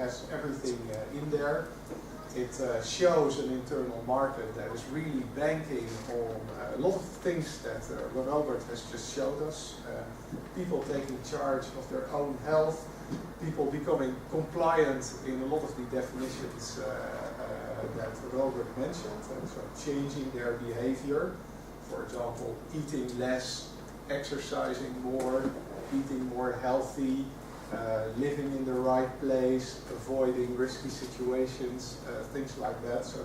has everything in there. It shows an internal market that is really banking on a lot of things that Robert has just showed us. People taking charge of their own health, people becoming compliant in a lot of the definitions that Robert mentioned, so changing their behavior. For example, eating less, exercising more, eating more healthy, living in the right place, avoiding risky situations, things like that. So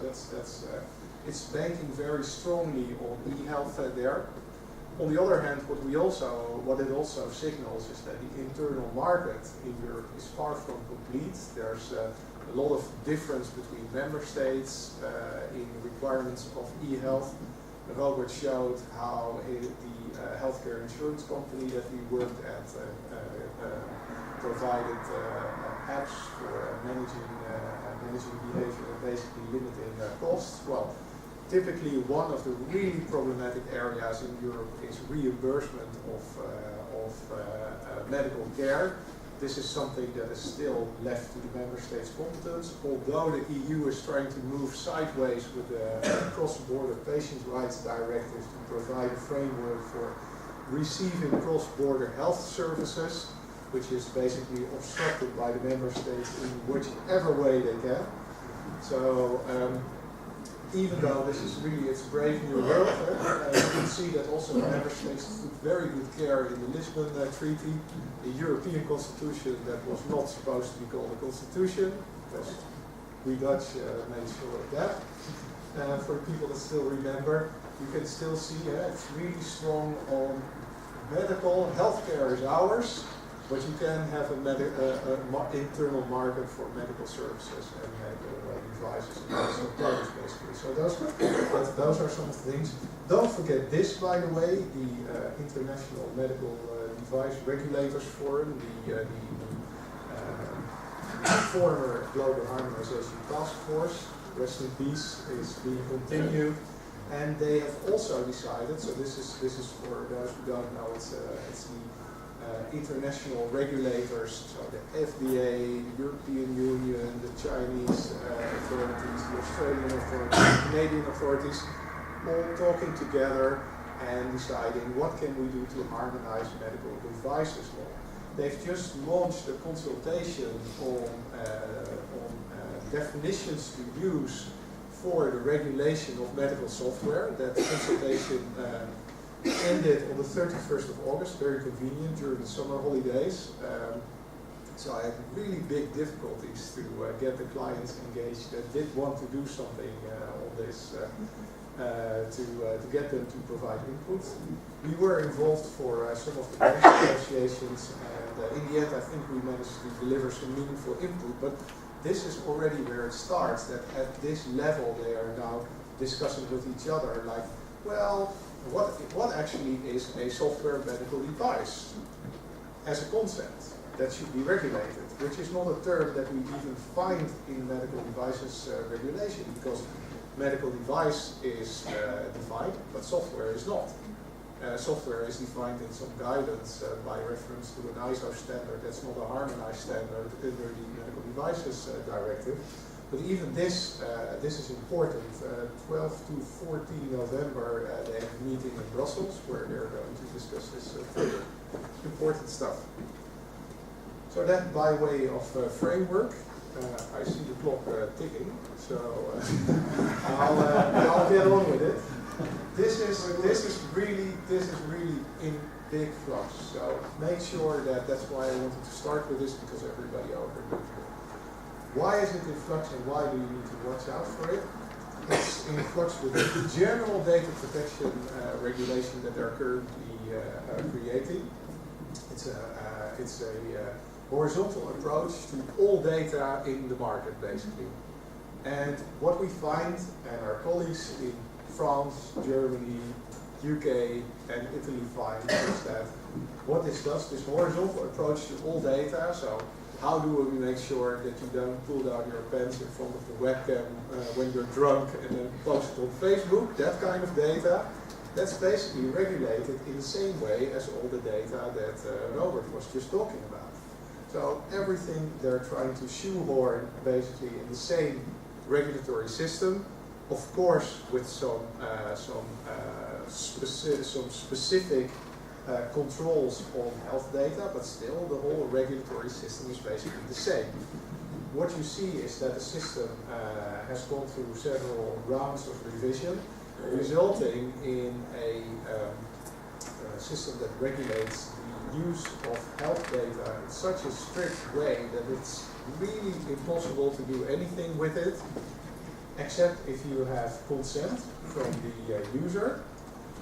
it's banking very strongly on e-health there. On the other hand, what it also signals is that the internal market in Europe is far from complete. There's a lot of difference between member states in requirements of e-health. Robert showed how the healthcare insurance company that we worked at provided apps for managing behavior and basically limiting costs. Well, typically one of the really problematic areas in Europe is reimbursement of medical care. This is something that is still left to the member states' competence, although the EU is trying to move sideways with the cross-border patient rights directive to provide a framework for receiving cross-border health services, which is basically obstructed by the member states in whichever way they can. So even though this is really, it's a brave new world, you can see that also the member states took very good care in the Lisbon Treaty, the European Constitution that was not supposed to be called a constitution, because we Dutch made sure of that. For people that still remember, you can still see it's really strong on medical, healthcare is ours, but you can have an internal market for medical services and medical devices and also products, basically. So those are some things. Don't forget this, by the way, the International Medical Device Regulators Forum, the former Global Harmonization Task Force, rest in peace, is being continued. And they have also decided, so this is for those who don't know, it's the international regulators, so the FDA, the European Union, the Chinese authorities, the Australian authorities, the Canadian authorities, all talking together and deciding what can we do to harmonize medical devices law. They've just launched a consultation on definitions to use for the regulation of medical software. That consultation ended on the 31st of August, very convenient during the summer holidays. So I had really big difficulties to get the clients engaged that did want to do something on this, to get them to provide input. We were involved for some of the bank negotiations, and in the end I think we managed to deliver some meaningful input, but this is already where it starts, that at this level they are now discussing with each other, like, well, what actually is a software medical device as a concept that should be regulated, which is not a term that we even find in medical devices regulation, because medical device is defined, but software is not. Software is defined in some guidance by reference to an ISO standard that's not a harmonized standard under the medical devices directive. But even this is important. 12 to 14 November, they have a meeting in Brussels where they're going to discuss this further. Important stuff. So that by way of framework, I see the clock ticking, so I'll get on with it. This is really in big flux. So make sure that's why I wanted to start with this, because everybody overlooked it. Why is it in flux and why do you need to watch out for it? It's in flux with the general data protection regulation that they're currently creating. It's a horizontal approach to all data in the market, basically. And what we find, and our colleagues in France, Germany, UK, and Italy find, is that what this does, this horizontal approach to all data, so how do we make sure that you don't pull down your pants in front of the webcam when you're drunk and then post it on Facebook, that kind of data, that's basically regulated in the same way as all the data that Robert was just talking about. So everything they're trying to shoehorn basically in the same regulatory system, of course with some specific controls on health data, but still the whole regulatory system is basically the same. What you see is that the system has gone through several rounds of revision, resulting in a system that regulates the use of health data in such a strict way that it's really impossible to do anything with it, except if you have consent from the user.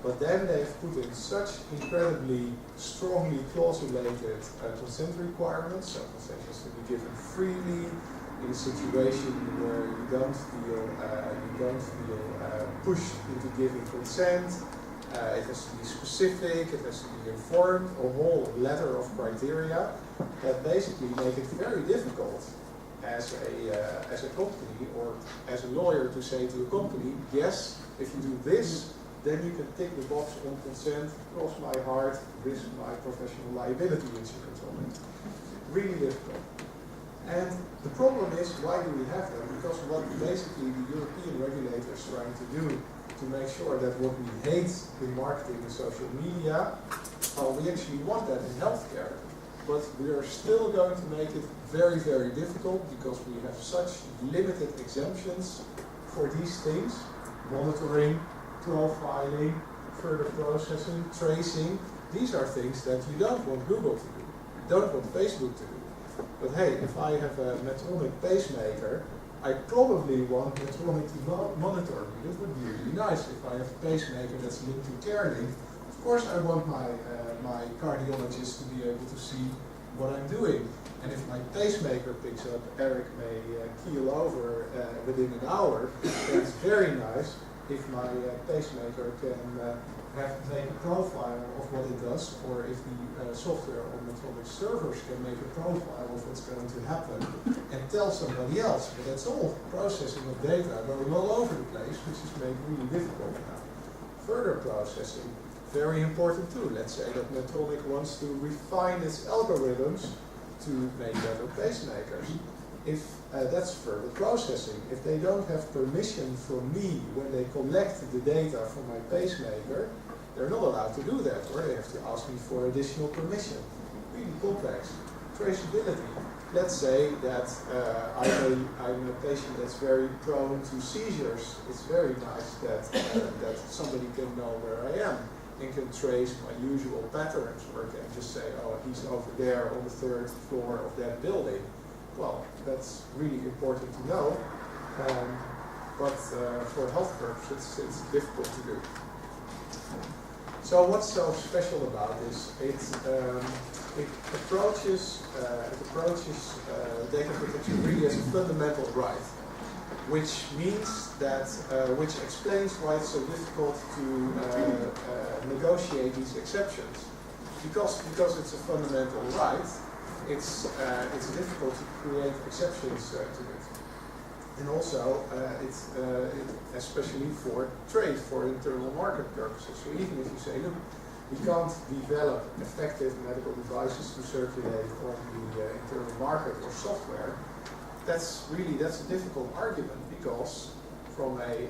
But then they've put in such incredibly strongly clause-related consent requirements. So consent has to be given freely in a situation where you don't feel pushed into giving consent. It has to be specific. It has to be informed. A whole ladder of criteria that basically make it very difficult as a company or as a lawyer to say to a company, yes, if you do this, then you can tick the box on consent, cross my heart, risk my professional liability insurance on it. Really difficult. And the problem is, why do we have them? Because what basically the European regulator is trying to do to make sure that what we hate in marketing and social media, we actually want that in healthcare. But we are still going to make it very, very difficult because we have such limited exemptions for these things, monitoring, profiling, further processing, tracing. These are things that you don't want Google to do, you don't want Facebook to do. But hey, if I have a Medtronic pacemaker, I probably want Medtronic to monitor me. That would be really nice if I have a pacemaker that's linked to CareLink. Of course I want my cardiologist to be able to see what I'm doing. And if my pacemaker picks up Erik may keel over within an hour, then it's very nice if my pacemaker can make a profile of what it does, or if the software on Medtronic servers can make a profile of what's going to happen and tell somebody else. But that's all processing of data going all over the place, which is made really difficult now. Further processing, very important too. Let's say that Medtronic wants to refine its algorithms to make better pacemakers. If that's further processing. If they don't have permission from me when they collect the data from my pacemaker, they're not allowed to do that, or they have to ask me for additional permission. Really complex. Traceability. Let's say that I'm a patient that's very prone to seizures. It's very nice that somebody can know where I am and can trace my usual patterns, or can just say, oh, he's over there on the 3rd floor of that building. Well, that's really important to know, but for health purposes, it's difficult to do. So what's so special about this? It approaches data protection really as a fundamental right, which means that, which explains why it's so difficult to negotiate these exceptions. Because it's a fundamental right, it's difficult to create exceptions to it. And also, especially for trade, for internal market purposes. So even if you say, look, we can't develop effective medical devices to circulate on the internal market or software, that's a difficult argument, because from a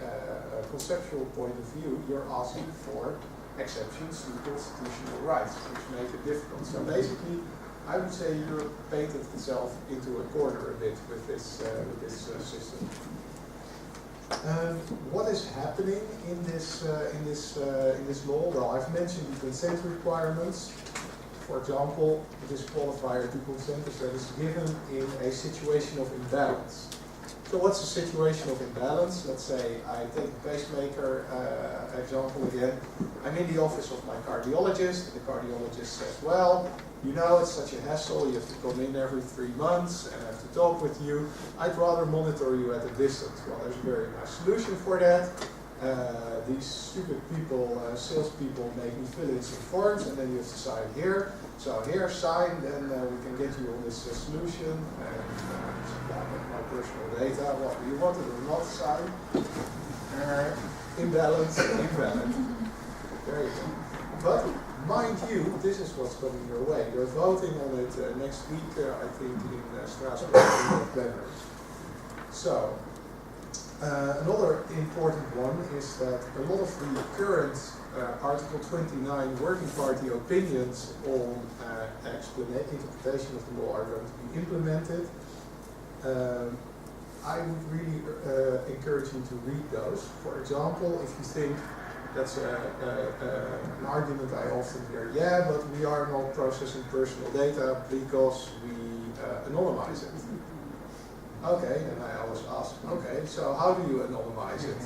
conceptual point of view, you're asking for exceptions to constitutional rights, which make it difficult. So basically, I would say Europe painted itself into a corner a bit with this system. What is happening in this law? Well, I've mentioned the consent requirements. For example, a disqualifier to consent is that is given in a situation of imbalance. So what's a situation of imbalance? Let's say I take the pacemaker example again. I'm in the office of my cardiologist. The cardiologist says, well, you know, it's such a hassle. You have to come in every 3 months and I have to talk with you. I'd rather monitor you at a distance. Well, there's a very nice solution for that. These stupid people, salespeople, make me fill in some forms, and then you have to sign here. So here, sign, then we can get you on this solution. And my personal data. What do you want it or not? Sign. Imbalance, invalid. There you go. But mind you, this is what's coming your way. You're voting on it next week, I think, in Strasbourg in the plenary. So, another important one is that a lot of the current Article 29 working party opinions on interpretation of the law are going to be implemented. I would really encourage you to read those. For example, if you think that's an argument I often hear, yeah, but we are not processing personal data because we anonymize it. Okay, and I always ask, okay, so how do you anonymize it?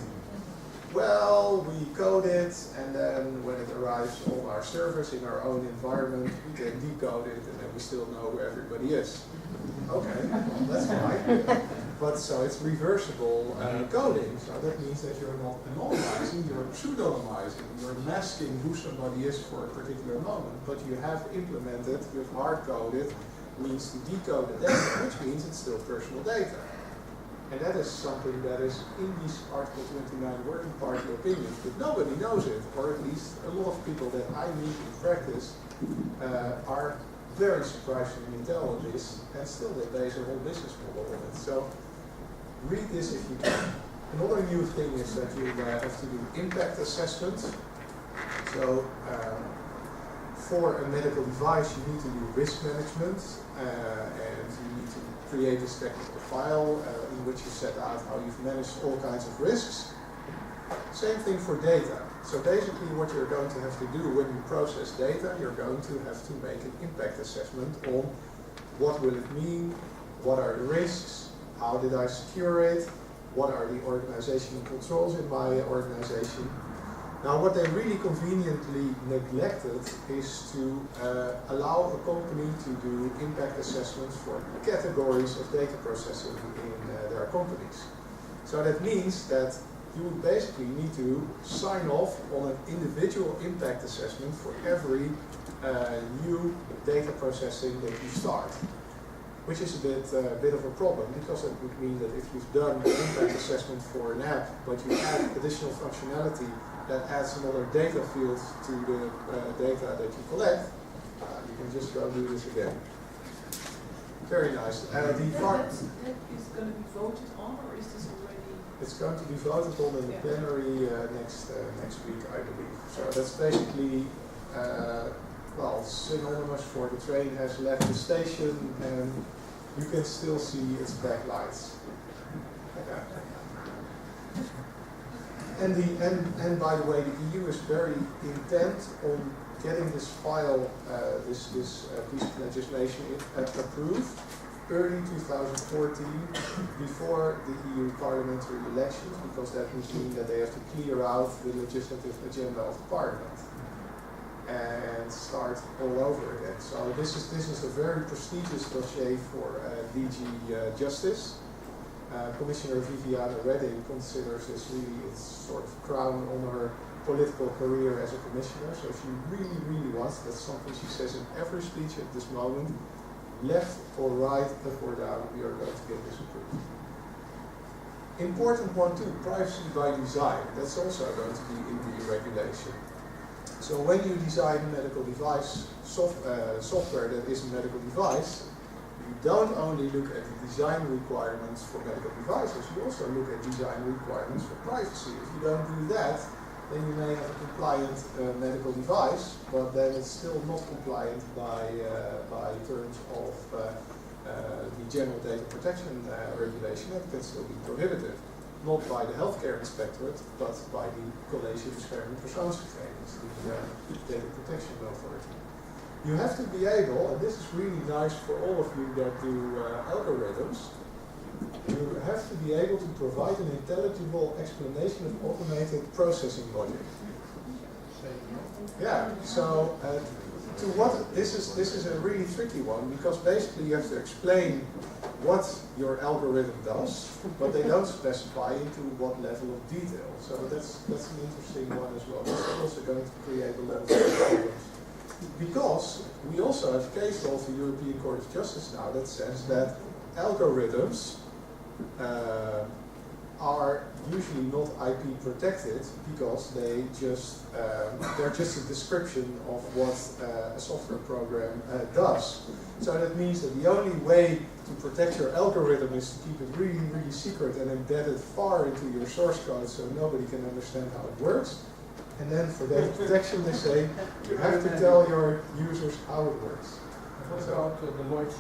Well, we code it, and then when it arrives on our servers in our own environment, we can decode it, and then we still know where everybody is. Okay, well, that's fine. But so it's reversible coding, so that means that you're not anonymizing, you're pseudonymizing, you're masking who somebody is for a particular moment, but you have implemented, you've hard-coded, means to decode the data, which means it's still personal data. And that is something that is in these Article 29 working party opinions, but nobody knows it, or at least a lot of people that I meet in practice are very surprisingly tell this, and still they base a whole business model on it. So read this if you can. Another new thing is that you have to do impact assessments. So for a medical device, you need to do risk management, and you need to create this technical file in which you set out how you've managed all kinds of risks. Same thing for data. So basically what you're going to have to do when you process data, you're going to have to make an impact assessment on what will it mean, what are the risks, how did I secure it, what are the organizational controls in my organization. Now what they really conveniently neglected is to allow a company to do impact assessments for categories of data processing in their companies. So that means that you would basically need to sign off on an individual impact assessment for every new data processing that you start. Which is a bit of a problem, because it would mean that if you've done an impact assessment for an app, but you add additional functionality that adds another data field to the data that you collect, you can just go do this again. Very nice. That is going to be voted on, or is this already? It's going to be voted on in the plenary next week, I believe. So that's basically well, synonymous for the train has left the station, and you can still see its backlights. And by the way, the EU is very intent on getting this file, this piece of legislation approved early 2014, before the EU parliamentary elections, because that would mean that they have to clear out the legislative agenda of the parliament and start all over again. So this is a very prestigious dossier for DG Justice. Commissioner Viviane Reding considers this really its sort of crown on her political career as a commissioner. So she really, really wants, that's something she says in every speech at this moment, left or right, up or down, we are going to get this approved. Important one too, privacy by design. That's also going to be in the regulation. So when you design a medical device software that is a medical device, you don't only look at the design requirements for medical devices, you also look at design requirements for privacy. If you don't do that, then you may have a compliant medical device, but then it's still not compliant by terms of the General Data Protection Regulation. That can still be prohibited. Not by the healthcare inspectorate, but by the College Bescherming Persoonsgegevens, the Data Protection Authority. You have to be able, and this is really nice for all of you that do algorithms, you have to be able to provide an intelligible explanation of automated processing logic. Yeah, so to what this is a really tricky one, because basically you have to explain what your algorithm does, but they don't specify into what level of detail. So that's an interesting one as well. That's also going to create a lot of problems. Because we also have a case law of the European Court of Justice now that says that algorithms are usually not IP protected because they're just a description of what a software program does. So that means that the only way to protect your algorithm is to keep it really, really secret and embed it far into your source code so nobody can understand how it works. And then for data protection, they say you have to tell your users how it works. What about the Lloyd's